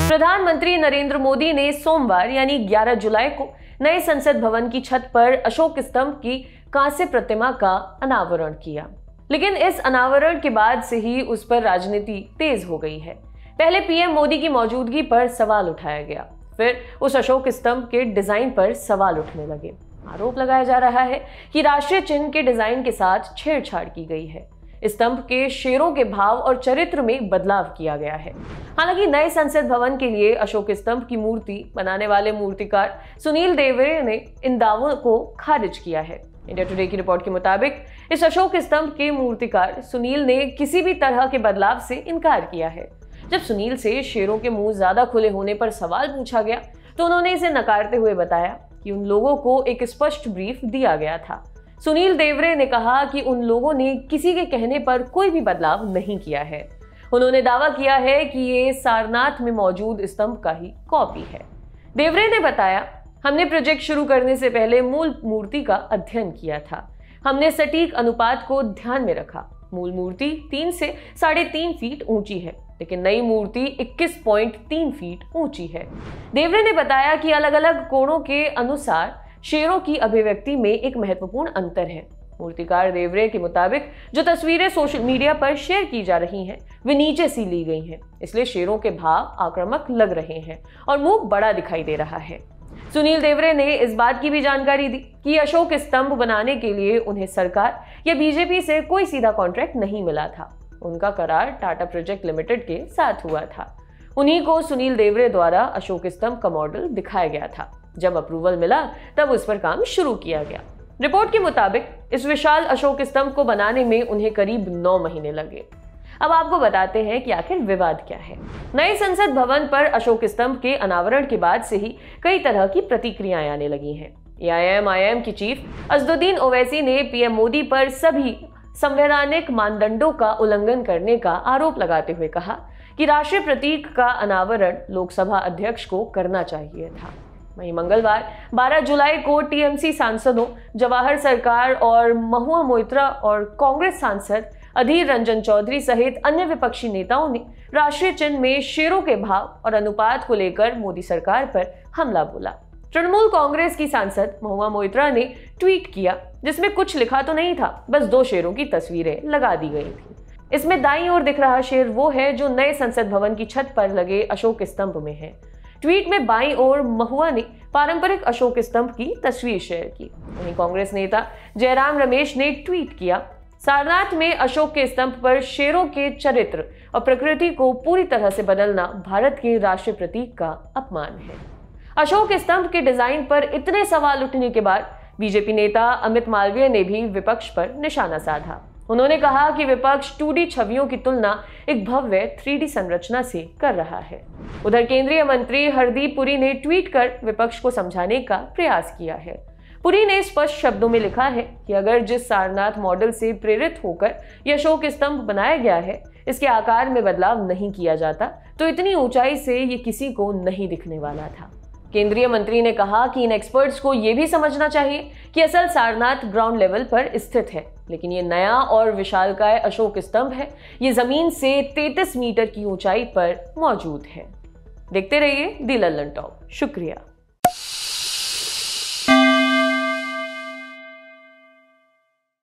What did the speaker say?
प्रधानमंत्री नरेंद्र मोदी ने सोमवार यानी 11 जुलाई को नए संसद भवन की छत पर अशोक स्तंभ की कांस्य प्रतिमा का अनावरण किया। लेकिन इस अनावरण के बाद से ही उस पर राजनीति तेज हो गई है। पहले पीएम मोदी की मौजूदगी पर सवाल उठाया गया, फिर उस अशोक स्तंभ के डिजाइन पर सवाल उठने लगे। आरोप लगाया जा रहा है कि राष्ट्रीय चिन्ह के डिजाइन के साथ छेड़छाड़ की गई है। स्तंभ के शेरों के भाव और चरित्र में बदलाव किया गया है। हालांकि नए संसद भवन के लिए अशोक स्तंभ की मूर्ति बनाने वाले मूर्तिकार सुनील देवरे ने इन दावों को खारिज किया है। इंडिया टुडे की रिपोर्ट के मुताबिक इस अशोक स्तंभ के मूर्तिकार सुनील ने किसी भी तरह के बदलाव से इनकार किया है। जब सुनील से शेरों के मुंह ज्यादा खुले होने पर सवाल पूछा गया तो उन्होंने इसे नकारते हुए बताया कि उन लोगों को एक स्पष्ट ब्रीफ दिया गया था। सुनील देवरे ने कहा कि उन लोगों ने किसी के कहने पर कोई भी बदलाव नहीं किया है। उन्होंने दावा किया है कि ये सारनाथ में मौजूद स्तंभ का ही कॉपी है। देवरे ने बताया, हमने प्रोजेक्ट शुरू करने से पहले मूल मूर्ति का अध्ययन किया था। हमने सटीक अनुपात को ध्यान में रखा। मूल मूर्ति 3 से 3.5 फीट ऊंची है, लेकिन नई मूर्ति 21.3 फीट ऊंची है। देवरे ने बताया कि अलग अलग कोणों के अनुसार शेरों की अभिव्यक्ति में एक महत्वपूर्ण अंतर है। मूर्तिकार देवरे के मुताबिक जो तस्वीरें सोशल मीडिया पर शेयर की जा रही हैं, वे नीचे से ली गई हैं, इसलिए शेरों के भाव आक्रामक लग रहे हैं और मुंह बड़ा दिखाई दे रहा है। सुनील देवरे ने इस बात की भी जानकारी दी कि अशोक स्तंभ बनाने के लिए उन्हें सरकार या बीजेपी से कोई सीधा कॉन्ट्रैक्ट नहीं मिला था। उनका करार टाटा प्रोजेक्ट लिमिटेड के साथ हुआ था। उन्हीं को सुनील देवरे द्वारा अशोक स्तंभ का मॉडल दिखाया गया था। जब अप्रूवल मिला तब उस पर काम शुरू किया गया। रिपोर्ट के मुताबिक इस विशाल अशोक स्तंभ को बनाने में उन्हें करीब 9 महीने लगे। अब आपको बताते हैं कि आखिर विवाद क्या है। नए संसद भवन पर अशोक स्तंभ के अनावरण के बाद से ही कई तरह की प्रतिक्रियाएं आने लगी हैं। एआईएम की चीफ असदुद्दीन ओवैसी ने पीएम मोदी पर सभी संवैधानिक मानदंडों का उल्लंघन करने का आरोप लगाते हुए कहा कि राष्ट्रीय प्रतीक का अनावरण लोकसभा अध्यक्ष को करना चाहिए था। वहीं मंगलवार 12 जुलाई को टीएमसी सांसदों जवाहर सरकार और महुआ मोइत्रा और कांग्रेस सांसद अधीर रंजन चौधरी सहित अन्य विपक्षी नेताओं ने राष्ट्रीय चिन्ह में शेरों के भाव और अनुपात को लेकर मोदी सरकार पर हमला बोला। तृणमूल कांग्रेस की सांसद महुआ मोइत्रा ने ट्वीट किया, जिसमें कुछ लिखा तो नहीं था, बस 2 शेरों की तस्वीरें लगा दी गई थी। इसमें दाईं ओर दिख रहा शेर वो है जो नए संसद भवन की छत पर लगे अशोक स्तंभ में है। ट्वीट में बाईं ओर महुआ ने पारंपरिक अशोक स्तंभ की तस्वीर शेयर की। वहीं कांग्रेस नेता जयराम रमेश ने ट्वीट किया, सारनाथ में अशोक के स्तंभ पर शेरों के चरित्र और प्रकृति को पूरी तरह से बदलना भारत के राष्ट्रीय प्रतीक का अपमान है। अशोक स्तंभ के डिजाइन पर इतने सवाल उठने के बाद बीजेपी नेता अमित मालवीय ने भी विपक्ष पर निशाना साधा। उन्होंने कहा कि विपक्ष 2D छवियों की तुलना एक भव्य 3D संरचना से कर रहा है। उधर केंद्रीय मंत्री हरदीप पुरी ने ट्वीट कर विपक्ष को समझाने का प्रयास किया है। पुरी ने स्पष्ट शब्दों में लिखा है कि अगर जिस सारनाथ मॉडल से प्रेरित होकर यह अशोक स्तंभ बनाया गया है, इसके आकार में बदलाव नहीं किया जाता तो इतनी ऊंचाई से ये किसी को नहीं दिखने वाला था। केंद्रीय मंत्री ने कहा कि इन एक्सपर्ट्स को यह भी समझना चाहिए कि असल सारनाथ ग्राउंड लेवल पर स्थित है, लेकिन ये नया और विशालकाय अशोक स्तंभ है, ये जमीन से 33 मीटर की ऊंचाई पर मौजूद है। देखते रहिए दी लल्लन टॉप। शुक्रिया।